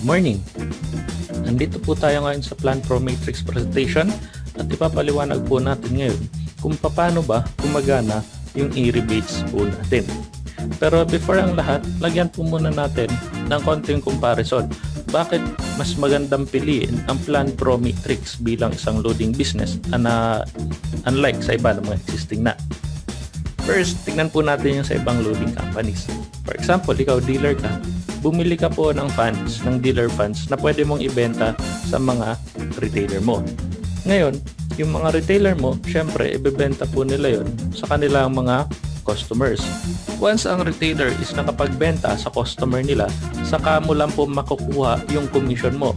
Morning! Nandito po tayo ngayon sa Plan Pro Matrix presentation at ipapaliwanag po natin ngayon kung paano ba gumagana yung e-rebates po natin. Pero before ang lahat, lagyan po muna natin ng konting comparison. Bakit mas magandang piliin ang Plan Pro Matrix bilang isang loading business unlike sa iba ng mga existing na? First, tignan po natin yung sa ibang loading companies. For example, ikaw dealer ka, bumili ka po ng funds, ng dealer funds na pwede mong ibenta sa mga retailer mo. Ngayon, yung mga retailer mo, syempre, ibebenta po nila yon sa kanilang mga customers. Once ang retailer is nakapagbenta sa customer nila, saka mo lang po makukuha yung commission mo.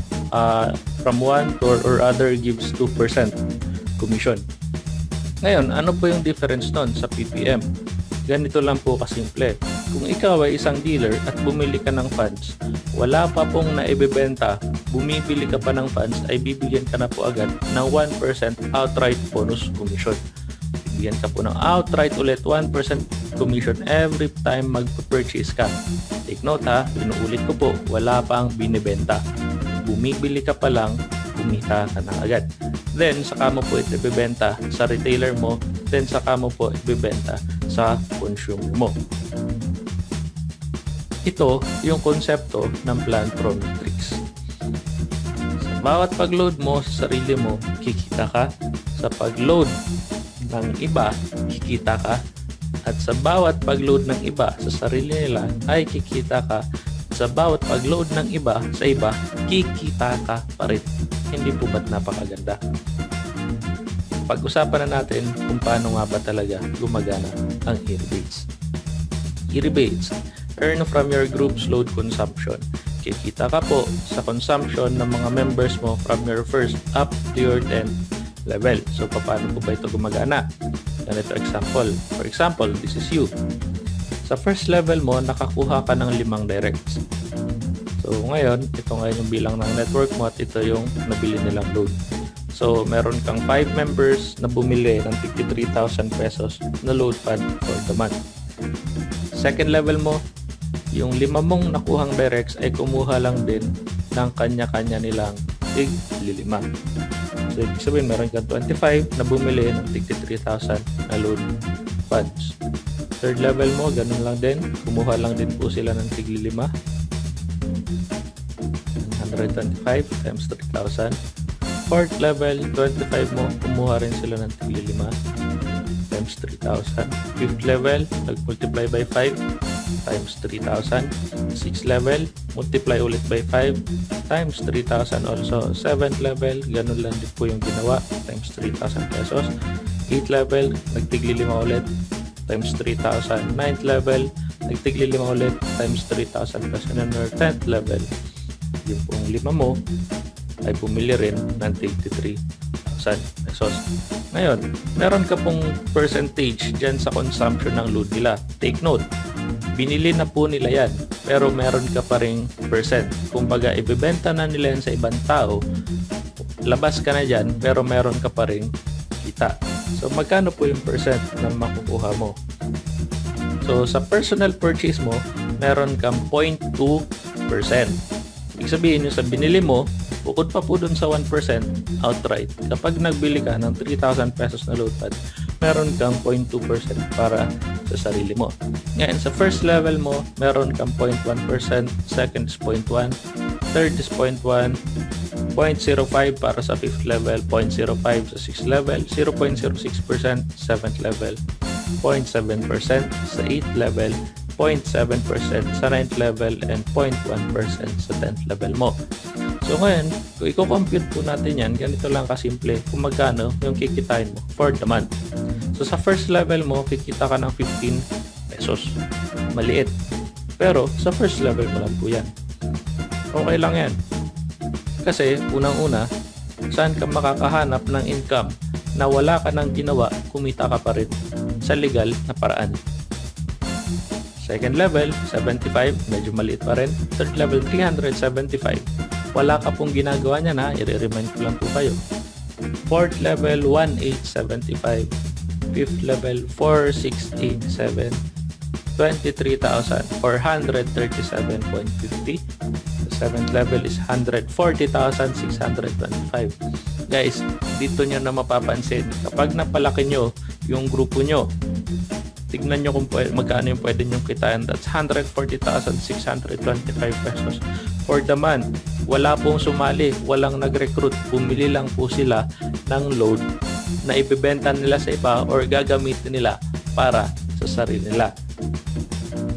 From one or other gives 2% commission. Ngayon, ano po yung difference nun sa PPM? Ganito lang po kasimple. Kung ikaw ay isang dealer at bumili ka ng funds, wala pa pong naibebenta, bumibili ka pa ng funds, ay bibigyan ka na po agad ng 1% outright bonus commission. Bibigyan ka po ng outright ulit 1% commission every time mag-purchase ka. Take note ha, inuulit ko po, wala pang binibenta. Bumibili ka pa lang, kumita ka na agad. Then, saka mo po ito ibebenta sa retailer mo, then saka mo po ibebenta sa consumer mo. Ito yung konsepto ng Plan Pro Matrix. Sa bawat pag-load mo sa sarili mo, kikita ka. Sa pag-load ng iba, kikita ka. At sa bawat pag-load ng iba sa sarili nila, ay kikita ka. Sa bawat pag-load ng iba sa iba, kikita ka pa rin. Hindi po ba't napakaganda? Pag-usapan na natin kung paano nga ba talaga gumagana ang e-rebates. E-rebates, earn from your group's load consumption. Kikita ka po sa consumption ng mga members mo from your first up to your 10th level. So, paano po ba ito gumagana? Ganito example. For example, this is you. Sa first level mo, nakakuha ka ng 5 directs. So, ngayon, ito ngayon yung bilang ng network mo at ito yung nabili nilang load. So, meron kang 5 members na bumili ng 53,000 pesos na load pad for the month. Second level mo, yung 5 mong nakuhang directs ay kumuha lang din ng kanya-kanya nilang tig-5. So, ibig sabihin, meron kang 25 na bumili ng 53,000 na load pads. Third level mo, ganun lang din. Kumuha lang din po sila ng tig-5. 125 times 3,000. Fourth level, 25 mo, kumuha rin sila ng tig-5 times 3,000. Fifth level, nag-multiply by 5 times 3,000. Sixth level, multiply ulit by 5 times 3,000 also. Seventh level, ganun lang din po yung ginawa, times 3,000 pesos. Eighth level, nagtigli 5 ulit, times 3,000. Ninth level, nagtigli 5 ulit, times 3,000 pesos. And our 10th level, yung pong 5 mo ay bumili rin ng 83,000 pesos. Ngayon, meron ka pong percentage dyan sa consumption ng load nila. Take note, binili na po nila yan, pero meron ka pa ring percent. Kumbaga, ibebenta na nila yan sa ibang tao, labas ka na dyan, pero meron ka pa ring kita. So, magkano po yung percent na makukuha mo? So, sa personal purchase mo, meron kang 0.2%. Ibig sabihin yung sa binili mo, bukod pa po dun sa 1% outright. Kapag nagbili ka ng 3,000 pesos na load pad, meron kang 0.2% para sa sarili mo. Ngayon, sa first level mo, meron kang 0.1%, second is 0.1%, third is 0.1%, 0.05 para sa 5th level, 0.05 sa 6th level, 0.06% 7th level, 0.7% sa 8th level, 0.7% sa 9th level, and 0.1% sa 10th level mo. So ngayon, kung i-compute po natin yan, ganito lang kasimple kung magkano yung kikitain mo for the month. So sa first level mo, kikita ka ng 15 pesos. Maliit. Pero sa first level mo lang po yan. Okay lang yan. Kasi unang-una, saan ka makakahanap ng income na wala ka nang ginawa, kumita ka pa rin sa legal na paraan. Second level, 75, medyo maliit pa rin. Third level, 375. Wala ka pong ginagawa niya na, i-remind ko lang po kayo. Fourth level, 1875. Fifth level, 4687. 23,437.50. 7th level is 140,625. Guys, dito nyo na mapapansin, kapag napalaki nyo yung grupo nyo, tignan nyo kung magkano yung pwede nyo kitain. That's 140,625 pesos for the month. Wala pong sumali, walang nag-recruit, bumili lang po sila ng load na ibebenta nila sa iba or gagamitin nila para sa sarili nila.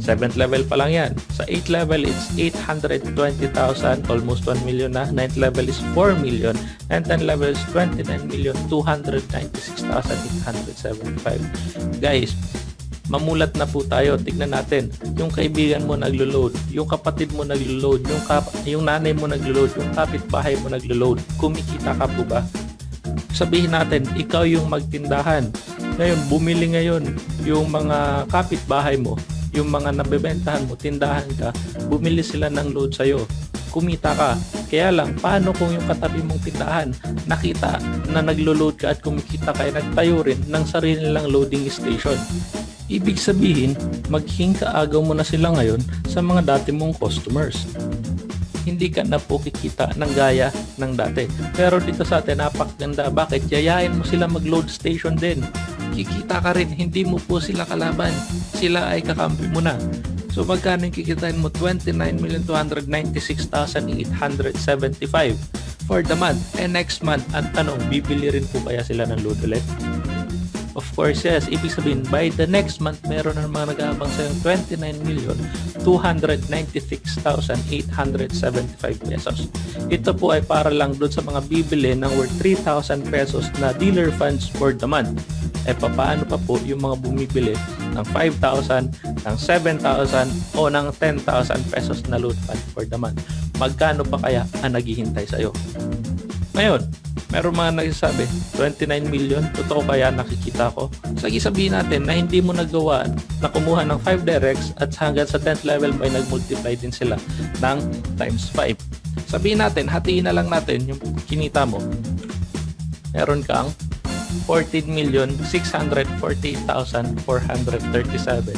7th level pa lang yan. Sa 8th level, it's 820,000, almost 1 million na. 9th level is 4 million. And 10th level is 29,296,875. Guys, mamulat na po tayo. Tignan natin. Yung kaibigan mo naglo-load, yung kapatid mo naglo-load, yung nanay mo naglo-load, yung kapitbahay mo naglo-load. Kumikita ka po ba? Sabihin natin, ikaw yung magtindahan. Ngayon, bumili ngayon yung mga kapitbahay mo, yung mga nabebentahan mo, tindahan ka, bumili sila ng load sa'yo. Kumita ka. Kaya lang, paano kung yung katabi mong tindahan nakita na naglo-load ka at kumikita ka, nagtayo rin ng sarili nilang loading station? Ibig sabihin, maging kaagaw mo na sila ngayon sa mga dati mong customers. Hindi ka na po kikita ng gaya ng dati. Pero dito sa atin, napakaganda. Bakit? Yayain mo sila mag-load station din. Kikita ka rin, hindi mo po sila kalaban. Sila ay kakampi mo na. So magkano yung kikitain mo? 29,296,875 for the month. And next month, ang tanong, bibili rin po kaya sila ng load ulit? Of course, yes. Ibig sabihin, by the next month, meron na mga nag-aabang sa'yo 29,296,875 pesos. Ito po ay para lang doon sa mga bibili ng worth 3,000 pesos na dealer funds for the month. Eh, paano pa po yung mga bumibili ng 5,000, ng 7,000 o ng 10,000 pesos na load fund for the month? Magkano pa kaya ang naghihintay sa'yo? Ngayon, meron mga nagsasabi, 29 million, totoo kaya nakikita ko? Sabihin natin na hindi mo nagawa na kumuha ng 5 directs at hanggang sa 10th level may nag-multiply din sila ng times 5. Sabihin natin, hatiin na lang natin yung kinita mo. Meron kang 14,648,437.50.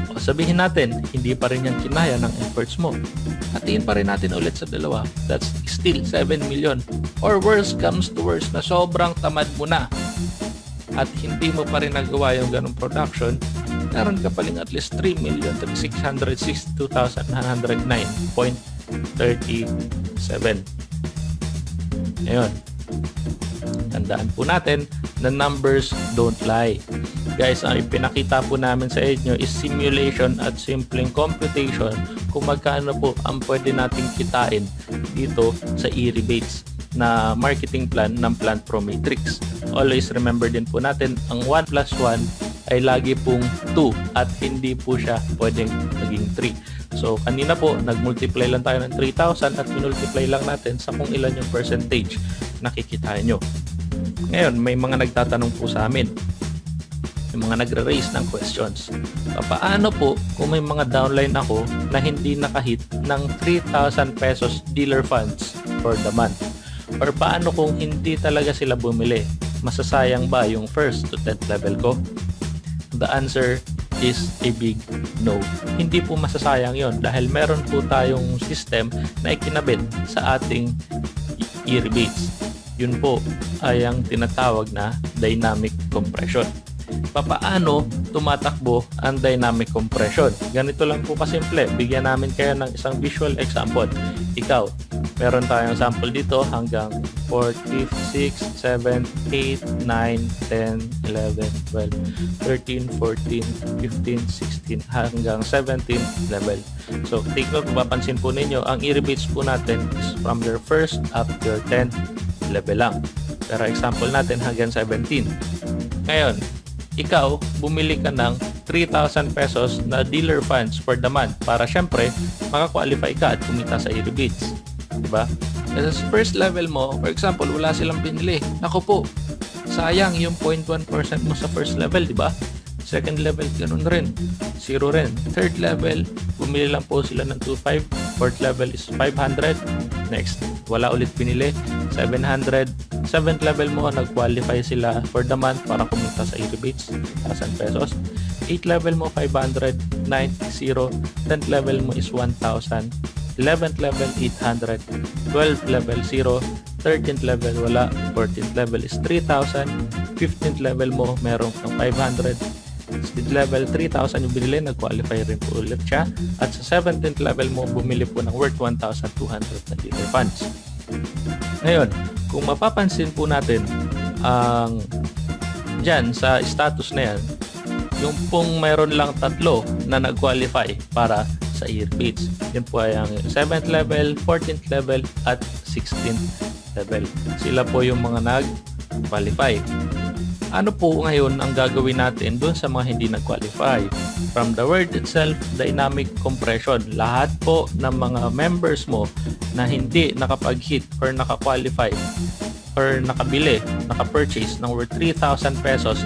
O sabihin natin, hindi pa rin yan kinaya ng efforts mo. Hatiin pa rin natin ulit sa dalawa. That's still 7 million. Or worse comes to worse na sobrang tamad mo na at hindi mo pa rin nagawa yung ganong production, meron ka paling at least 3,662,909.37. Ngayon, tandaan po natin na numbers don't lie. Guys, ang ipinakita po namin sa inyo is simulation at simpleng computation kung magkano po ang pwede nating kitain dito sa e-rebates na marketing plan ng Plant Pro Matrix. Always remember din po natin, ang 1 plus 1 ay lagi pong 2 at hindi po siya pwedeng maging 3. So, kanina po, nag-multiply lang tayo ng 3,000 at minultiply lang natin sa kung ilan yung percentage na kikitain nyo. Ngayon, may mga nagtatanong po sa amin. May mga nagre-raise ng questions. Paano po kung may mga downline ako na hindi nakahit ng 3,000 pesos dealer funds for the month? Or paano kung hindi talaga sila bumili? Masasayang ba yung first to 10th level ko? The answer is a big no. Hindi po masasayang yon dahil meron po tayong system na ikinabit sa ating e-rebates. Yun po ay ang tinatawag na dynamic compression. Paano tumatakbo ang dynamic compression? Ganito lang po kasimple. Bigyan namin kayo ng isang visual example. Ikaw, meron tayong sample dito hanggang 4, 5, 6, 7, 8, 9, 10, 11, 12, 13, 14, 15, 16, hanggang 17 level. So, take note, mapapansin po ninyo, ang e-rebates po natin is from your first up to your 10th level lang. Pero example natin hanggang 17. Ngayon, ikaw, bumili ka ng 3,000 pesos na dealer funds for the month para syempre makakwalify ka at kumita sa e-rebates. Diba? Kasi sa first level mo, for example, wala silang pinili. Naku po, sayang yung 0.1% mo sa first level, diba? Second level, ganun rin. 0 rin. Third level, bumili lang po sila ng 2,500. Fourth level is 500. Next, wala ulit pinili. 700. Seventh level mo, nag-qualify sila for the month para kumita sa e-rebates, 1,000 pesos. 8th level mo, 500. 9, 0. 10th level mo is 1,000. 11th level 800, 12th level 0, 13th level wala, 14th level is 3,000, 15th level mo meron kang 500, 16th level 3,000 yung binili, nag-qualify rin po ulit siya, at sa 17th level mo bumili po ng worth 1,200 na dealer funds. Ngayon, kung mapapansin po natin ang dyan sa status na yan, yung pong mayroon lang tatlo na nag-qualify para sa year beats. Yun po ay ang 7th level, 14th level, at 16th level. Sila po yung mga nag-qualify. Ano po ngayon ang gagawin natin dun sa mga hindi nag-qualify? From the word itself, dynamic compression. Lahat po ng mga members mo na hindi nakapag-hit or naka-qualify or nakabili, naka-purchase ng worth 3,000 pesos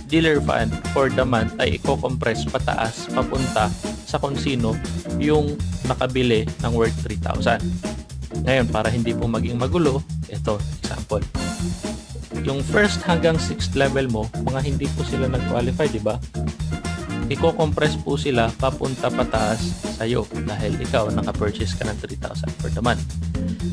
dealer fund for the month ay i-compress pataas papunta sa kung sino yung nakabili ng worth 3,000. Ngayon, para hindi po maging magulo, ito, example. Yung first hanggang 6th level mo, mga hindi po sila nag-qualify, di ba? Iko-compress po sila papunta pataas sa'yo dahil ikaw naka-purchase ka ng 3,000 for the month.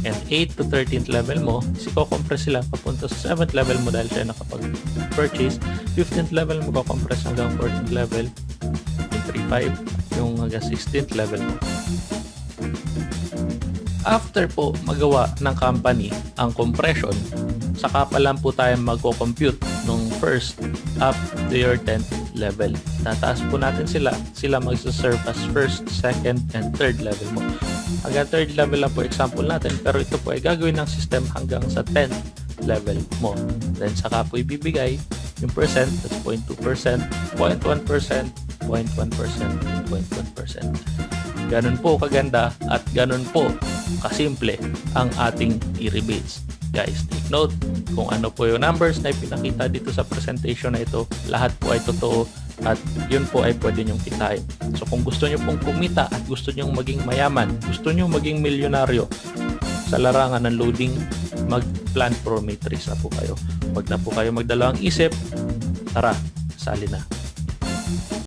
And 8 to 13th level mo, iko-compress sila papunta sa 7th level mo dahil siya nakapag-purchase. 15th level mo ko-compress hanggang 14th level, yung 3,500, yung hanggang 16th level mo. After po magawa ng company ang compression, saka pa lang po tayo magko-compute nung first up to your 10th level. Tataas po natin sila magsaserve as first, second, and third level mo. Hanggang third level lang po example natin, pero ito po ay gagawin ng system hanggang sa 10th level mo. Then saka po ibibigay yung percent, that's 0.2%, 0.1%, 0.1%, 0.1%. Ganun po kaganda at ganun po kasimple ang ating e-rebates. Guys, take note kung ano po yung numbers na ipinakita dito sa presentation na ito. Lahat po ay totoo at yun po ay pwede nyong kitain. So kung gusto nyo pong kumita at gusto nyong maging mayaman, gusto nyo maging milyonaryo sa larangan ng loading, mag-plan pro matrix na po kayo. Huwag na po kayo magdalawang isip. Tara, sali na.